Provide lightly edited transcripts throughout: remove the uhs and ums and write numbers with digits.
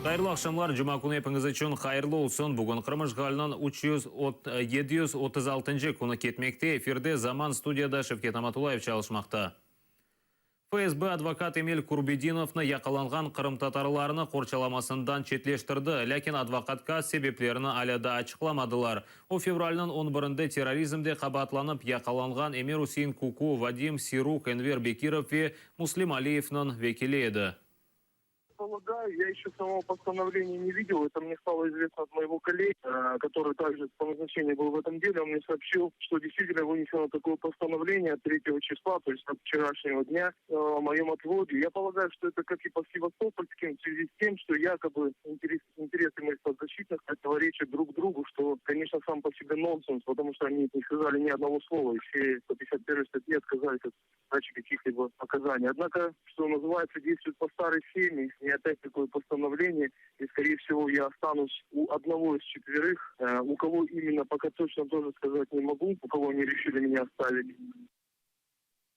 Хайырлы акшамлар, жұма күні епіңіз үшін хайырлы олсын. Бүгін Қырмыжғалынан 736 күні кетмекте. Эфирде Заман студияда Шевкет Аматулаев чалышмақта. ФСБ адвокат Эмиль Курбединовны яқаланған Қырым татарларыны қорчаламасындан четлештірді. Ләкин адвокатқа себеплеріні әліда ачықламадылар. О февральның 11-інде терроризмде қабатланып яқаланған Эмир Усейн Куку, Вадим Сирук, Энвер Бекиров и Муслим Алиевның векілі еді. Полагаю, я еще самого постановления не видел. Это мне стало известно от моего коллеги, который также по назначению был в этом деле. Он мне сообщил, что действительно вынесено такое постановление 3 числа, то есть от вчерашнего дня, о моем отводе. Я полагаю, что это как и по Севастопольским, в связи с тем, что якобы интересы моих подзащитных противоречат друг другу, что, конечно, сам по себе нонсенс, потому что они не сказали ни одного слова, и все по 51 статье отказались от дачи каких-либо показаний. Однако, что называется, действует по старой схеме, и опять такое постановление, и, скорее всего, я останусь у одного из 4, у кого именно, пока точно тоже сказать не могу, у кого они решили меня оставить.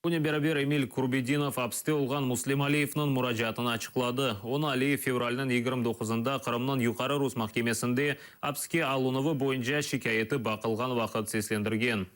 Күні бәрі Эмиль Курбединов апсте олған Муслим Алиевның мұражатын ачықлады. Оны Алиев февральның 29-ында Қырымның юқары Рус махкемесінде апске алуынығы бойынша шикаяты бақылған вақыт сеслендірген.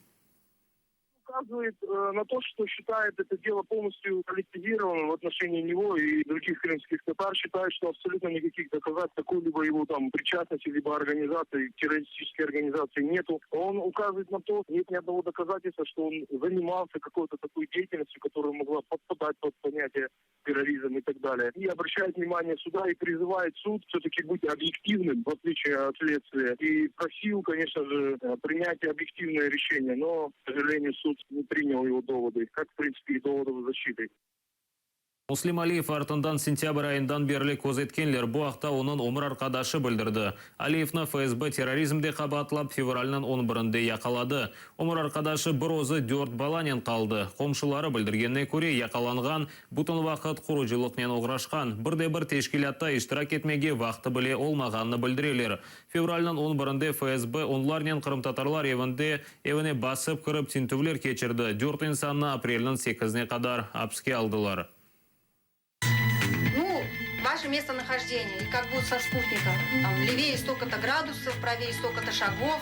Указывает на то, что считает это дело полностью политизированным в отношении него и других крымских татар, считает, что абсолютно никаких доказательств какой-либо его там причастности, либо организации, террористической организации нету. Он указывает на то, нет ни одного доказательства, что он занимался какой-то такой деятельностью, которая могла подпадать под понятие терроризм и так далее. И обращает внимание суда и призывает суд все-таки быть объективным, в отличие от следствия. И просил, конечно же, принять объективное решение, но, к сожалению, суд не принял его доводы, как, в принципе, и доводов защиты. Муслим Алиев артындан сентябрь айындан берлі көзеткенлер бұ ақта оның өмір арқадашы білдірді. Алиевны ФСБ терроризмде қабатлап февральның 11-інде яқалады. Өмір арқадашы бір өзі 4 баланен қалды. Қомшылары білдіргенне көре яқаланған бұтын вақыт құрыжылықнен оғрашқан. Бірде-бір тешкілятта иштирак етмеге вақты біле олмағанны білдірелер. Февральның 11-інде ФСБ онларнен Қырым татарлар евіне басып кіріп тинтувлер кечірді. 4 инсанны апрельның 8-не қадар апске алдылар. Ваше местонахождение, и как будет со спутника. Там левее столько-то градусов, правее столько-то шагов.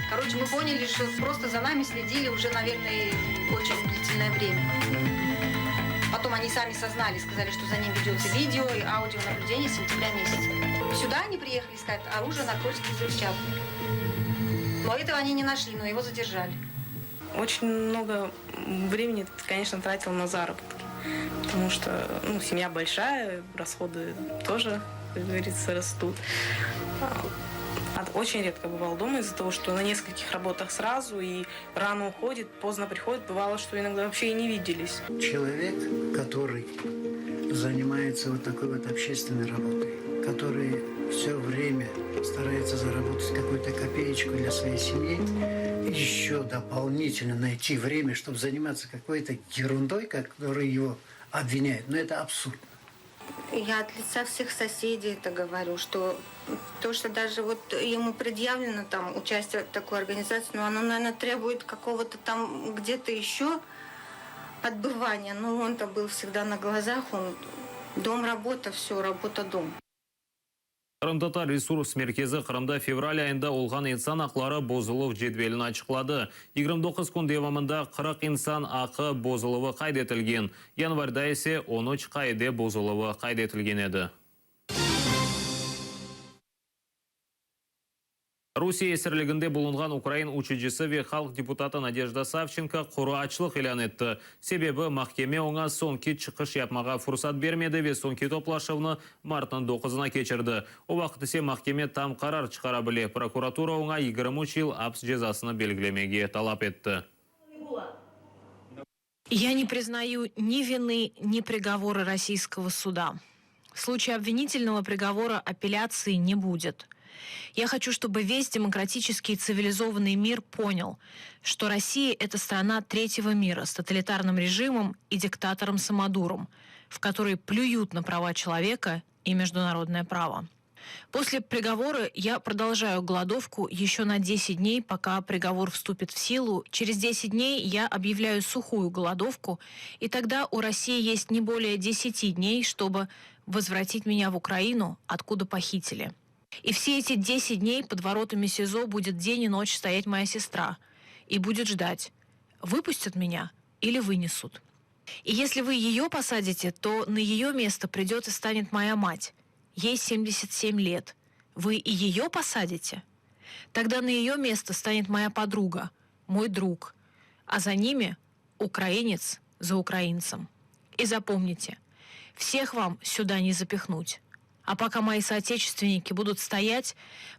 Короче, мы поняли, что просто за нами следили уже, наверное, очень длительное время. Потом они сами сознали, сказали, что за ним ведется видео и аудионаблюдение с сентября месяца. Сюда они приехали искать оружие, наркотики, взрывчатку. Но этого они не нашли, но его задержали. Очень много времени, конечно, тратил на заработки. Потому что семья большая, расходы тоже, как говорится, растут. Очень редко бывал дома из-за того, что на нескольких работах сразу и рано уходит, поздно приходит. Бывало, что иногда вообще и не виделись. Человек, который занимается вот такой вот общественной работой, который все время старается заработать какую-то копеечку для своей семьи, еще дополнительно найти время, чтобы заниматься какой-то ерундой, которой его обвиняют. Но это абсурд. Я от лица всех соседей это говорю, что то, что даже вот ему предъявлено там участие в такой организации, но оно, наверное, требует какого-то там где-то еще отбывания. Но он-то был всегда на глазах, он дом, работа, все, работа, дом. Қырым-татар ресурс меркезі Қырымда февраль айында олған инсан ақлары бозылық жедвелін ачықлады. 29 күн девамында 40 инсан ақы бозылығы қайдетілген. Январда есе 13 қайде бозылығы қайдетілген еді. Русия есірлігінде болынған Украин учеджісі ве халық депутаты Надежда Савченко құры ачлық илан етті. Себебі махкеме оңа сонки чықыш yapmaға фұрсат бермеді ве сонки топлашывны мартын 9-на кечірді. О вақыт есе махкеме там қарар чықара біле. Прокуратура оңа 23 ел апс жезасыны белгілемеге талап етті. Я не признаю ни вины, ни приговора российского суда. В случае обвинительного приговора апелляции не будет. Я хочу, чтобы весь демократический и цивилизованный мир понял, что Россия – это страна третьего мира с тоталитарным режимом и диктатором-самодуром, в которой плюют на права человека и международное право. После приговора я продолжаю голодовку еще на 10 дней, пока приговор вступит в силу. Через 10 дней я объявляю сухую голодовку, и тогда у России есть не более 10 дней, чтобы возвратить меня в Украину, откуда похитили. И все эти 10 дней под воротами СИЗО будет день и ночь стоять моя сестра и будет ждать, выпустят меня или вынесут. И если вы ее посадите, то на ее место придет и станет моя мать. Ей 77 лет. Вы и ее посадите? Тогда на ее место станет моя подруга, мой друг, а за ними украинец за украинцем. И запомните, всех вам сюда не запихнуть. А пока мои соотечественники будут стоять,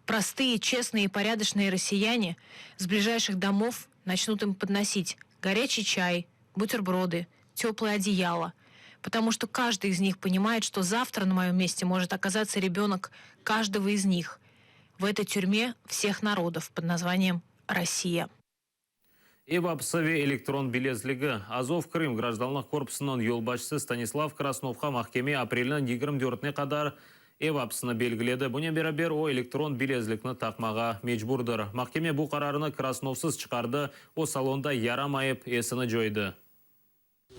простые, честные и порядочные россияне с ближайших домов начнут им подносить горячий чай, бутерброды, теплое одеяло, потому что каждый из них понимает, что завтра на моем месте может оказаться ребенок каждого из них в этой тюрьме всех народов под названием Россия. Эвапсове электрон билезлігі. Азов Крым гражданлық корпусының yolбашысы Станислав Красновқа махкеме апрелінің 24-не қадар Эвапсыны белгіледі. Бұне берабер о электрон билезлікні тақмаға мечбурдыр. Махкеме бұл қарарыны Красновсыз чықарды, о салонда ярамайып есіні жойды.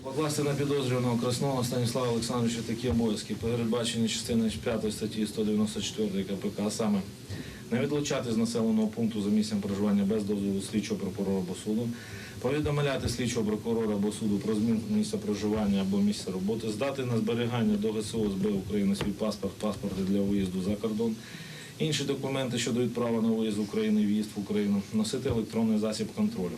Покласти на підозрюваного Краснова Станіслава Олександровича такі обов'язки, передбачені частиною 5 статті 194 КПК, а саме не відлучати з населеного пункту за місцем проживання без дозволу слідчого прокурора або суду, повідомляти слідчого прокурора або суду про зміну місця проживання або місця роботи, здати на зберігання до ГСО СБ України свій паспорти для виїзду за кордон, інші документи, що дають право на виїзд в Україну і в'їзд в Україну, носити електронний засіб контролю.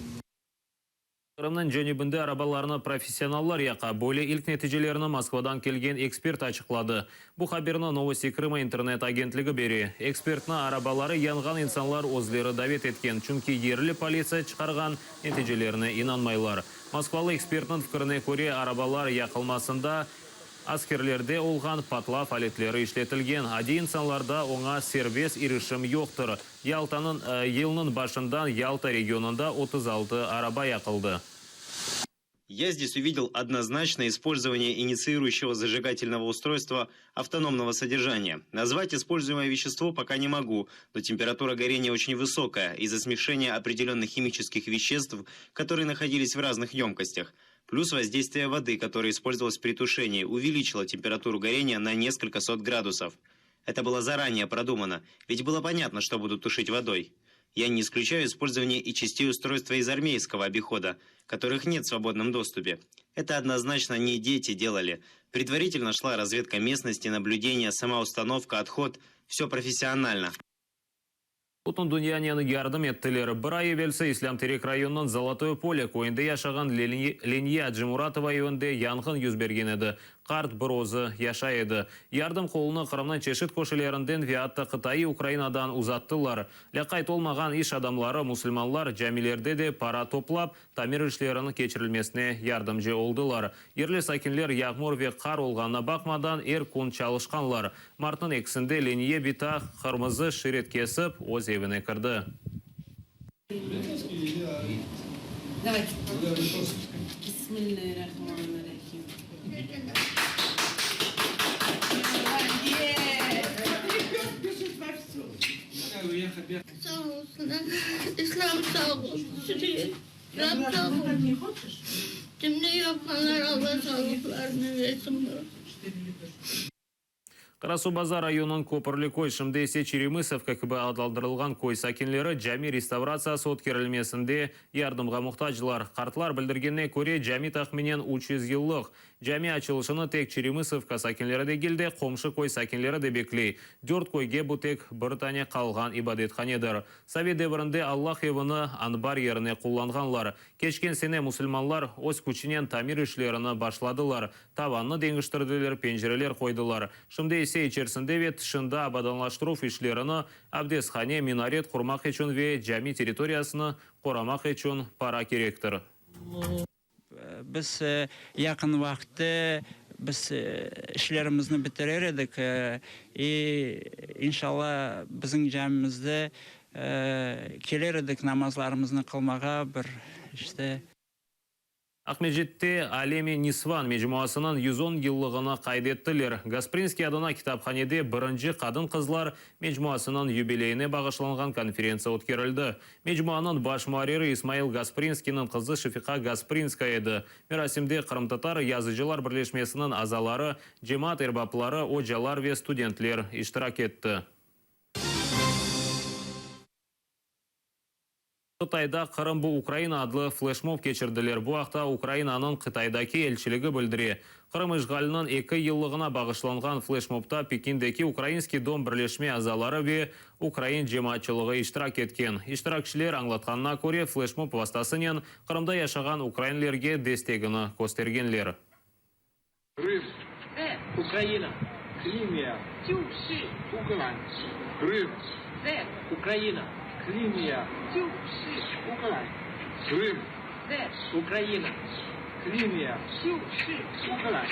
Крымның жөнебінде арабаларына профессионаллар яқа бөлі ilk нәтижелеріні Москвадан келген эксперт ачықлады. Бұл хаберні Новости Крыма интернет агентлігі бері. Экспертна арабалары янған инсанлар өзлері давет еткен, чүнки ерлі полиция чықарған нәтижелеріне инанмайлар. Москвалы экспертның фікіріне көре арабалар яқылмасында аскерлерде олған патла фалетлері ішлетілген. Ади инсанларда оңа сербес ирішім йоқтыр. Ялтаның елінің башындан Ялта регионында 36 араба яқылды. Я здесь увидел однозначное использование инициирующего зажигательного устройства автономного содержания. Назвать используемое вещество пока не могу, но температура горения очень высокая из-за смешения определенных химических веществ, которые находились в разных емкостях. Плюс воздействие воды, которая использовалась при тушении, увеличило температуру горения на несколько сот градусов. Это было заранее продумано, ведь было понятно, что будут тушить водой. Я не исключаю использование и частей устройства из армейского обихода, которых нет в свободном доступе. Это однозначно не дети делали. Предварительно шла разведка местности, наблюдение, сама установка, отход. Все профессионально. Бұтын дүнияны ярдым еттілері. Бір ай евелсі Ислам Терек районының Золотое поле көйінде яшаған Ления Аджимуратова үйінде янғын юзберген еді. Қарт бірозы яша еді. Ярдым қолыны қырымның чешіт көшелерінден виатты Қытайы Украинадан ұзаттылар. Ләқайт олмаған иш адамлары, мұсылманлар жәмилерде де пара топлап, тамир ішлерінің кечірілмесіне ярдымжы олдылар. Ерлі сакинлер яғмур ве қар олғанына бақмадан күн чалышқанлар. Мартын эксінде Ления бита қырмызы ширет кесіп, оз евіне кірді. Sağ olsun. İslam sağ olsun. Rab sağ olsun. Şimdi yapanlar Allah sağlıklarını versin. Қарасу-Базар районының Көпірлі кой Шымдесе Черемысовка кібі адалдырылған кой сакинлері жәми реставрация сот керілмесінде ярдымға мұқтажылар. Қартлар білдіргенне көре жәми тақменен 300 еллық. Жәми ачылышыны тек Черемысовка сакинлері де келді, қомшы кой сакинлері де беклей. Дөрт койге бұл тек бір тәне қалған ибадетхан едір. Совет дәвірінде Аллах евіні анбар еріне құлланғанлар. Кешкен сене мұсылманлар өз күчінен тамир ішлеріні башладылар. Таванны денгіштірділер, пенжерелер қойдылар. Шымдесе içerisinde ve dışında abadanlaştırу işlerini abdesthane, minaret kurmak için ve cami teritoriyasını korumak için para gerektir. Biz yakın vakti biz işlerimizni bitirer edik. İnşallah bizim camimizde keler edik namazlarımızı kılmağa bir işte Ахмеджетте Алеми Нисван мejmuasынан 110 yıllığına qaydettiler. Gasprinski adına kitapxanede birinci qadın qızlar mejmuasının юбилейіне bağışlanған konferensiya o'tkazildi. Mejmuaның baş muharriri İsmail Gasprinski'nin kızı Şefika Gasprinskaya edi. Merasimde Qrim-Tatar Yazıcılar Birleşmesi'nin azaları, cemaat erbapları, hocalar ve studentler iştirak etti. Қытайда Қырым bu Украина adlı флешмоб кечірділер. Bu haqta Ukraina'nın Қытайдaki elçiligi bildiре. Қырым işgalinin 2 yıllığına bağışlanған флешмобта Pekindeki Ukrainski Dom Birleşme azaları ve Ukrayin cemaatçılığı iştirak etken. İştirakçiler anlatkanına göre флешмоб vastasının Қырымда yaşagan Ukrainlerge destegini göstergenler. Крым, Украина, Кримия, Украина, Крым, Украина, Кримия, Украина, Крым, Украина, Кримия, Украина.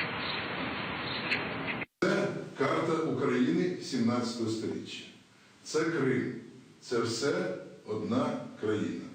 Це карта України 17 століття. Це Крим. Це все одна країна.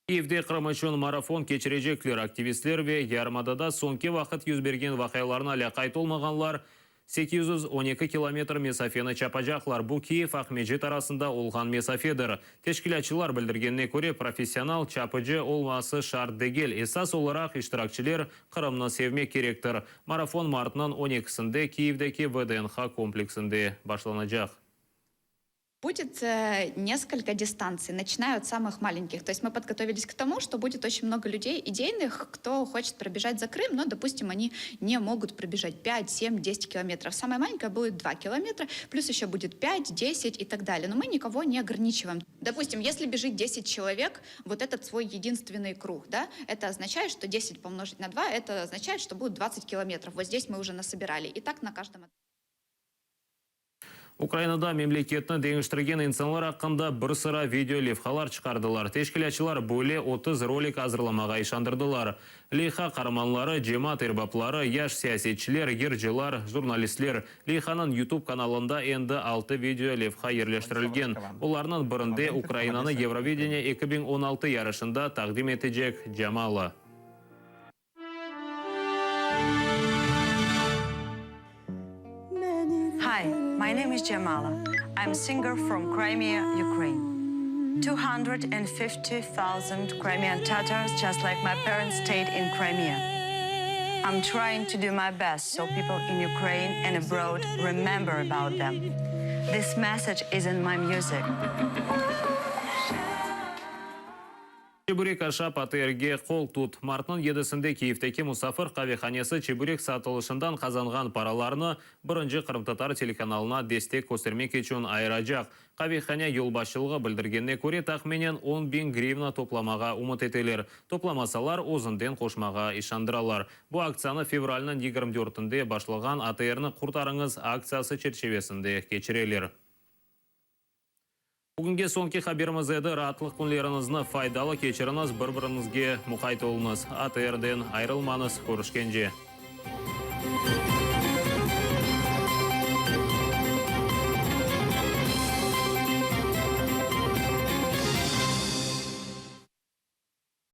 Kiyev'de Qrim üçün marafon keçirecekler aktivistler ve yarmadada sonki vaqt yüz bergen vaqalarına laqayt olmaganlar 812 kilometr mesafeni çapacaklar. Bu Kiyev Ahmedjet arasında olgan mesafedir. Teşkilatçılar bildirgenine göre profesyonel çapıcı olması şart değil. Esas olarak iştirakçiler Qrimni sevmek gerektir. Marafon martının 12'sinde Kiyev'deki VDNH kompleksinde başlanacak. Будет несколько дистанций, начиная от самых маленьких. То есть мы подготовились к тому, что будет очень много людей идейных, кто хочет пробежать за Крым, но, допустим, они не могут пробежать 5, 7, 10 километров. Самое маленькое будет 2 километра, плюс еще будет 5, 10 и так далее. Но мы никого не ограничиваем. Допустим, если бежит 10 человек, вот этот свой единственный круг, да, это означает, что 10 помножить на 2, это означает, что будет 20 километров. Вот здесь мы уже насобирали. И так на каждом этапе. Ukraynada memleketni değiştirgen insanlar hakkında bir sıra video levhalar çıkardılar. Teşkilatçılar böyle 30 rolik hazırlamağa işandırdılar. Levha kahramanları, cemaat erbapları, yaş siyasetçiler, yerciler, jurnalistler. Levhanın YouTube kanalında endi 6 video levha yerleştirilgen. Onlardan birinde Ukrayna'nı Eurovision 2016 yarışında takdim edecek Jamala. Hi, my name is Jamala. I'm a singer from Crimea, Ukraine. 250,000 Crimean Tatars, just like my parents, stayed in Crimea. I'm trying to do my best so people in Ukraine and abroad remember about them. This message is in my music. Чебурек ашап АТРге қол тут. Мартның 7-сінде Киевтегі Мұсафыр қавиханесі чебурек сатылышындан қазанған параларны бірінші Qrim-Tatar телеканалына дестек көстермек үшін айырacak. Қавиханя елбасшылығы білдіргенне көре тахменен 10.000 гривна топламаға умыт етелер. Топламасалар озынден қошмаға ишандыралар. Бұл акцияны февральның 24-інде башлаған АТРны құртарыңыз акциясы черчевесінде кечірелер. Бүгінге соңки хаберіміз еді. Ратлық күнлеріңізні файдалы кечіріңіз, бір-біріңізге мұқайт олыңыз. АТРден айрылмаңыз, көрішкенже.